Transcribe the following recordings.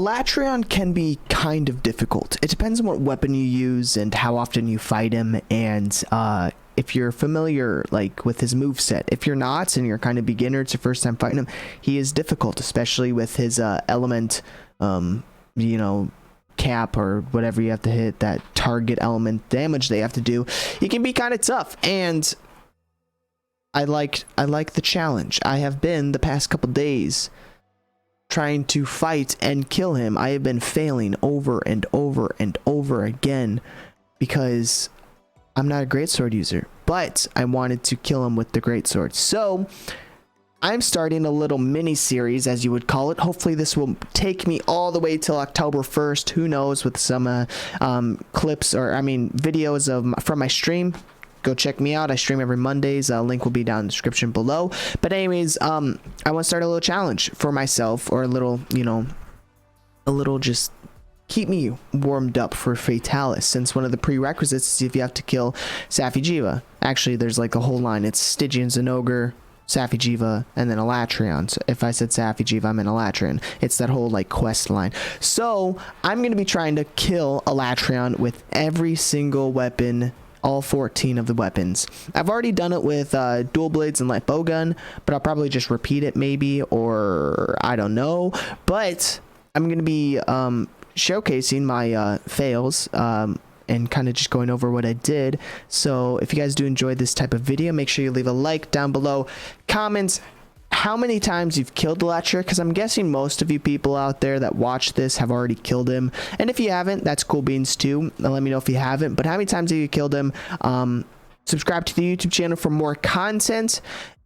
Alatreon can be kind of difficult. It depends on what weapon you use and how often you fight him, and if you're familiar like with his moveset. If you're not and you're kind of beginner, it's your first time fighting him, he is difficult, especially with his element, you know, cap or whatever you have to hit, that target element damage they have to do. He can be kind of tough, and I like the challenge. I have been the past couple days trying to fight and kill him. I have been failing over and over and over again because I'm not a greatsword user, but I wanted to kill him with the greatsword. So I'm starting a little mini series, as you would call it. Hopefully this will take me all the way till October 1st. Who knows, with some clips, or I mean videos of from my stream. Go check me out. I stream every Mondays. Link will be down in the description below. But anyways, I want to start a little challenge for myself, or a little, you know, a little just keep me warmed up for Fatalis, since one of the prerequisites is if you have to kill Safi'jiiva. Actually, there's like a whole line. It's Stygian, Zinogre, Safi'jiiva, and then Alatreon. So if I said Safi'jiiva, I meant Alatreon. It's that whole like quest line. So I'm going to be trying to kill Alatreon with every single weapon, all 14 of the weapons. I've already done it with dual blades and light bowgun, but I'll probably just repeat it maybe, or I don't know. But I'm going to be showcasing my fails and kind of just going over what I did. So if you guys do enjoy this type of video, make sure you leave a like down below. Comments how many times you've killed the thatcher, because I'm guessing most of you people out there that watch this have already killed him. And if you haven't, that's cool beans too. Let me know if you haven't. But how many times have you killed him? Subscribe to the YouTube channel for more content.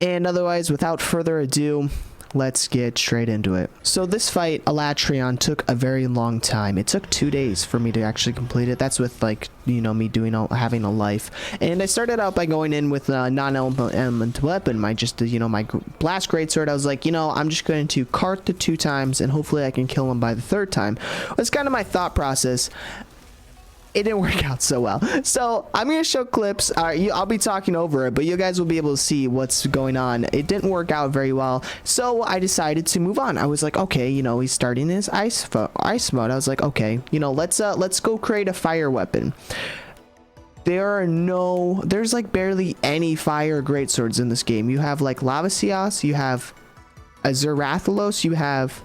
And otherwise, without further ado, let's get straight into it. So this fight, Alatreon, took a very long time. It took 2 days for me to actually complete it. That's with, like, you know, me doing having a life. And I started out by going in with a non-element weapon, my blast greatsword. I was like, you know, I'm just going to cart the 2 times and hopefully I can kill him by the 3rd time. That's kind of my thought process. It didn't work out so well. So I'm going to show clips. I'll be talking over it, but you guys will be able to see what's going on. It didn't work out very well. So I decided to move on. I was like, okay, you know, he's starting his ice mode. I was like, okay, you know, let's go create a fire weapon. There's like barely any fire greatswords in this game. You have like Lavasios, you have a Zerathalos, you have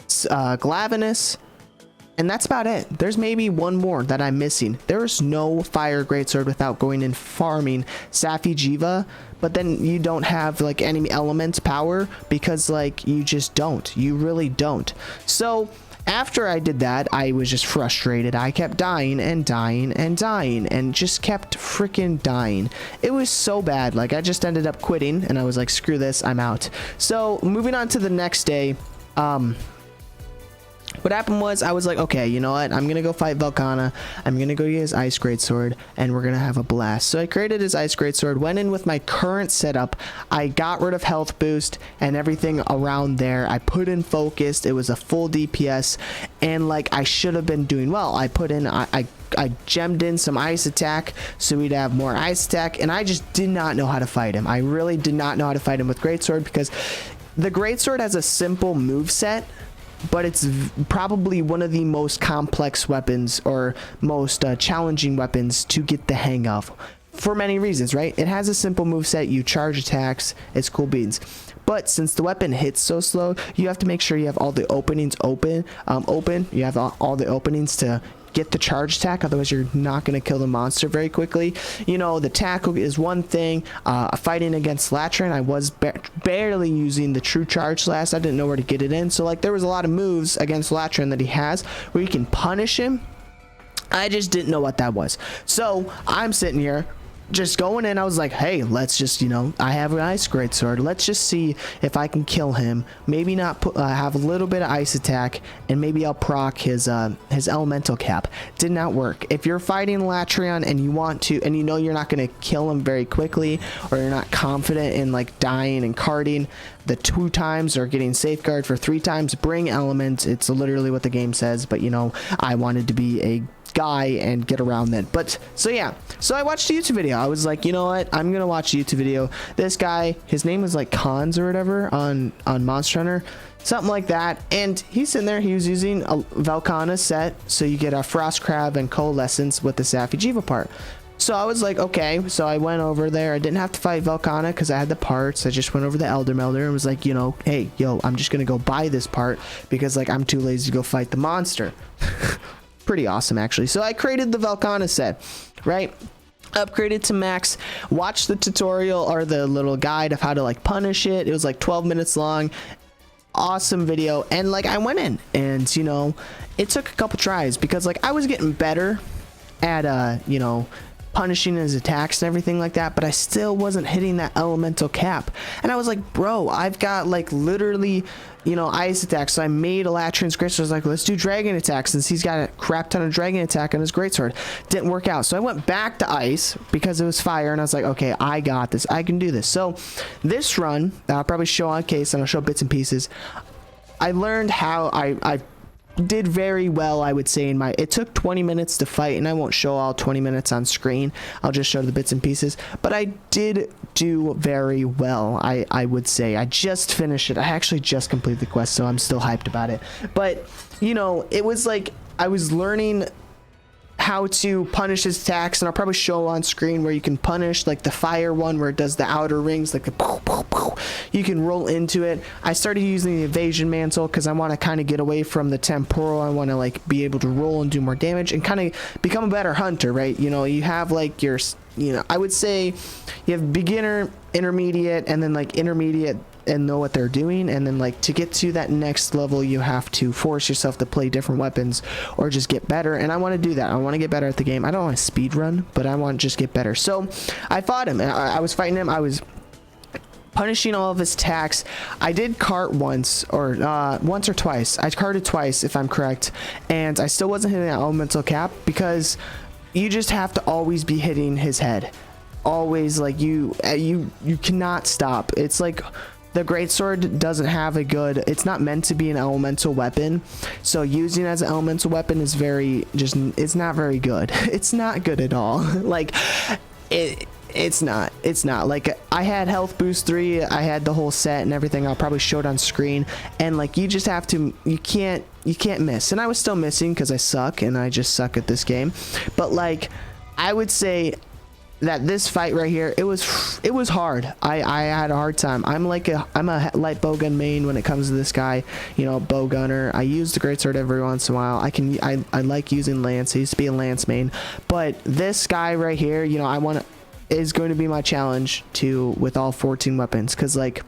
Glavenus, and that's about it. There's maybe one more that I'm missing. There's no fire greatsword without going and farming Safi'jiiva, but then you don't have like any element power, because like you just don't. You really don't. So after I did that, I was just frustrated. I kept dying and dying and dying and just kept freaking dying. It was so bad. Like I just ended up quitting and I was like, screw this, I'm out. So moving on to the next day, what happened was I was like, okay, you know what? I'm going to go fight Velkhana. I'm going to go use Ice Greatsword, and we're going to have a blast. So I created his Ice Greatsword, went in with my current setup. I got rid of health boost and everything around there. I put in focused. It was a full DPS, and like I should have been doing well. I put in, I gemmed in some ice attack so we'd have more ice attack, and I just did not know how to fight him. I really did not know how to fight him with Greatsword, because the Greatsword has a simple moveset, but it's probably one of the most complex weapons, or most challenging weapons to get the hang of, for many reasons, right? It has a simple moveset, you charge attacks, it's cool beans. But since the weapon hits so slow, you have to make sure you have all the openings open. You have all the openings to get the charge attack, otherwise you're not going to kill the monster very quickly. You know, the tackle is one thing. Fighting against Alatreon, I was barely using the true charge last. I didn't know where to get it in, so like there was a lot of moves against Alatreon that he has where you can punish him. I just didn't know what that was. So I'm sitting here just going in. I was like, hey, let's just, you know, I have an ice greatsword, let's just see if I can kill him. Maybe not have a little bit of ice attack, and maybe I'll proc his elemental cap. Did not work. If you're fighting Alatreon and you want to, and you know you're not going to kill him very quickly, or you're not confident in like dying and carting the 2 times or getting safeguard for 3 times, bring element. It's literally what the game says, but you know, I wanted to be a guy and get around then. But so yeah, so I watched a YouTube video. I was like, you know what, I'm gonna watch a YouTube video. This guy, his name was like Cons or whatever on Monster Hunter, something like that, and he's sitting there, he was using a Velkhana set, so you get a Frost Crab and Coalescence with the Safi'jiiva part. So I was like, okay, so I went over there. I didn't have to fight Velkhana because I had the parts. I just went over the Elder Melder and was like, you know, hey, yo, I'm just gonna go buy this part because like I'm too lazy to go fight the monster. Pretty awesome, actually. So I created the Velkhana set, right? Upgraded to max, watched the tutorial or the little guide of how to like punish it. It was like 12 minutes long. Awesome video. And like I went in and, you know, it took a couple tries because like I was getting better at you know, punishing his attacks and everything like that, but I still wasn't hitting that elemental cap. And I was like, bro, I've got like literally, you know, ice attacks. So I made Alatreon's Greatsword. I was like, let's do dragon attacks since he's got a crap ton of dragon attack on his Greatsword. Didn't work out. So I went back to ice because it was fire, and I was like, okay, I got this. I can do this. So this run, I'll probably show on case and I'll show bits and pieces. I learned how I did very well, I would say. It took 20 minutes to fight, and I won't show all 20 minutes on screen. I'll just show the bits and pieces, but I did do very well. I would say I just finished it. I actually just completed the quest, so I'm still hyped about it. But you know, it was like I was learning how to punish his attacks, and I'll probably show on screen where you can punish like the fire one where it does the outer rings, like the poof, poof, poof. You can roll into it. I started using the evasion mantle because I want to kind of get away from the temporal. I want to like be able to roll and do more damage and kind of become a better hunter, right? You know, you have like your, you know, I would say you have beginner, intermediate, and then like intermediate and know what they're doing, and then like to get to that next level you have to force yourself to play different weapons or just get better. And I want to do that. I want to get better at the game. I don't want to speed run, but I want to just get better. So I fought him, and I was fighting him. I was punishing all of his attacks. I did cart once or twice. I carted twice if I'm correct, and I still wasn't hitting that elemental cap because you just have to always be hitting his head. Always, like you cannot stop. It's like the Greatsword doesn't have a good, it's not meant to be an elemental weapon, so using it as an elemental weapon is it's not very good. It's not good at all. Like it's not like I had health boost 3, I had the whole set and everything. I'll probably show it on screen, and like you just have to, you can't miss. And I was still missing because I suck, and I just suck at this game. But like I would say that this fight right here, it was hard. I had a hard time. I'm a light bowgun main when it comes to this guy, you know, bow gunner. I use the Greatsword every once in a while. I like using lance. I used to be a lance main, but this guy right here, you know, is going to be my challenge with all 14 weapons, because like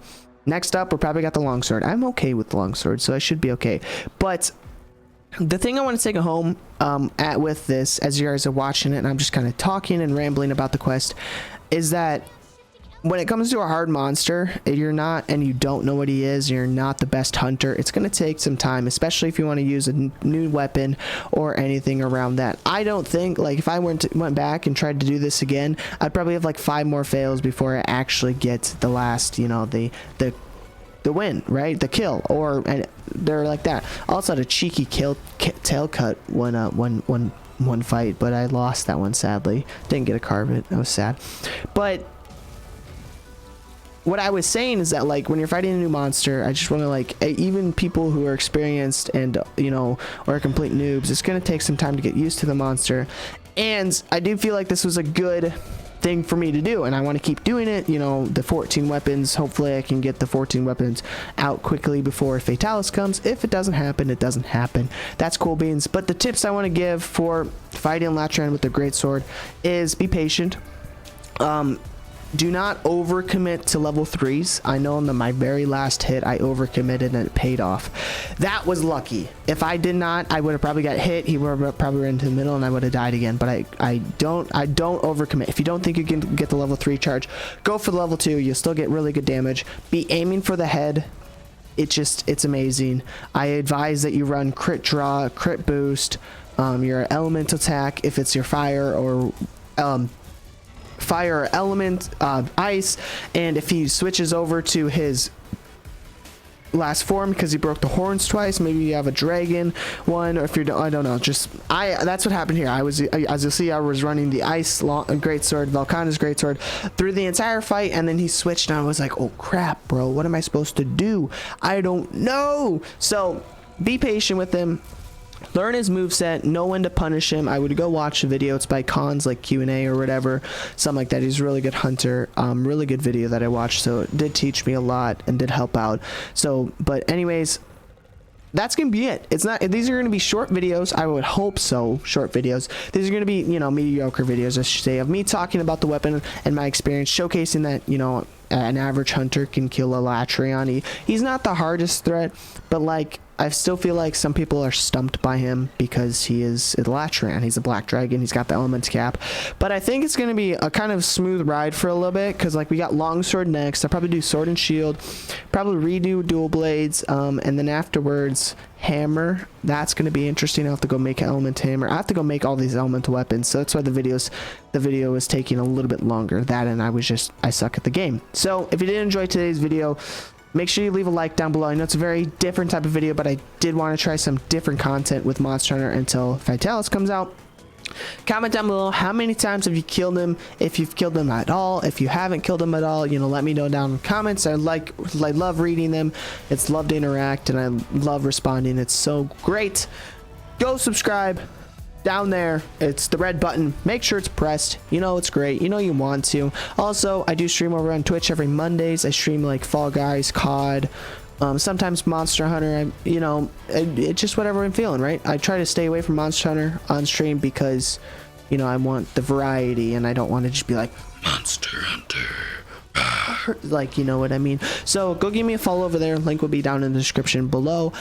next up we're probably got the longsword. I'm okay with the longsword, so I should be okay. But the thing I want to take home with this, as you guys are watching it and I'm just kind of talking and rambling about the quest, is that when it comes to a hard monster, you're not, and you don't know what he is, you're not the best hunter, it's going to take some time, especially if you want to use a new weapon or anything around that. I don't think, like, if I went back and tried to do this again, I'd probably have like 5 more fails before I actually get the last, you know, the win, right? The kill, and they're like that. Also had a cheeky tail cut one fight, but I lost that one, sadly. Didn't get a carpet. I was sad. But what I was saying is that, like, when you're fighting a new monster, I just want to, like, even people who are experienced and, you know, or complete noobs, it's going to take some time to get used to the monster. And I do feel like this was a good thing for me to do, and I want to keep doing it. You know, the 14 weapons, hopefully I can get the 14 weapons out quickly before Fatalis comes. If it doesn't happen, it doesn't happen. That's cool beans. But the tips I want to give for fighting Alatreon with the Greatsword is be patient. Do not overcommit to level 3s. I know in my very last hit I overcommitted and it paid off. That was lucky. If I did not, I would have probably got hit. He would have probably run into the middle and I would have died again. But I don't overcommit. If you don't think you can get the level 3 charge, go for the level 2. You'll still get really good damage. Be aiming for the head. It's amazing. I advise that you run crit draw, crit boost, your element attack if it's your fire or element, ice, and if he switches over to his last form because he broke the horns twice. Maybe you have a dragon one, or if you're, I don't know, that's what happened here. As you'll see, I was running the ice greatsword, Valkana's greatsword, through the entire fight, and then he switched and I was like, oh crap, bro, what am I supposed to do? I don't know. So be patient with him. Learn his moveset, know when to punish him. I would go watch the video. It's by Cons, like Q&A or whatever, something like that. He's a really good hunter. Really good video that I watched, so it did teach me a lot and did help out. So, but anyways, that's gonna be it. It's not, these are gonna be short videos. I would hope so, short videos. These are gonna be, you know, mediocre videos, I should say, of me talking about the weapon and my experience, showcasing that, you know, an average hunter can kill Alatreon. He's not the hardest threat, but like, I still feel like some people are stumped by him because he is Alatreon. He's a black dragon. He's got the elements cap. But I think it's going to be a kind of smooth ride for a little bit, because like we got longsword next. I'll probably do sword and shield, probably redo dual blades, and then afterwards hammer. That's going to be interesting. I'll have to go make an element hammer. I have to go make all these elemental weapons, so that's why the video is taking a little bit longer. That, and I suck at the game. So if you did enjoy today's video, make sure you leave a like down below. I know it's a very different type of video, but I did want to try some different content with Monster Hunter until Vitalis comes out. Comment down below how many times have you killed him, if you've killed him at all. If you haven't killed him at all, you know, let me know down in the comments. I love reading them. It's love to interact, and I love responding. It's so great. Go subscribe. Down there, it's the red button. Make sure it's pressed. You know it's great. You know you want to. Also, I do stream over on Twitch every Mondays. I stream like Fall Guys, COD, sometimes Monster Hunter. It's just whatever I'm feeling, right? I try to stay away from Monster Hunter on stream because, you know, I want the variety, and I don't want to just be like Monster Hunter. Like, you know what I mean? So go give me a follow over there. Link will be down in the description below.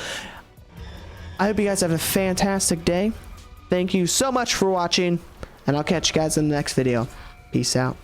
I hope you guys have a fantastic day. Thank you so much for watching, and I'll catch you guys in the next video. Peace out.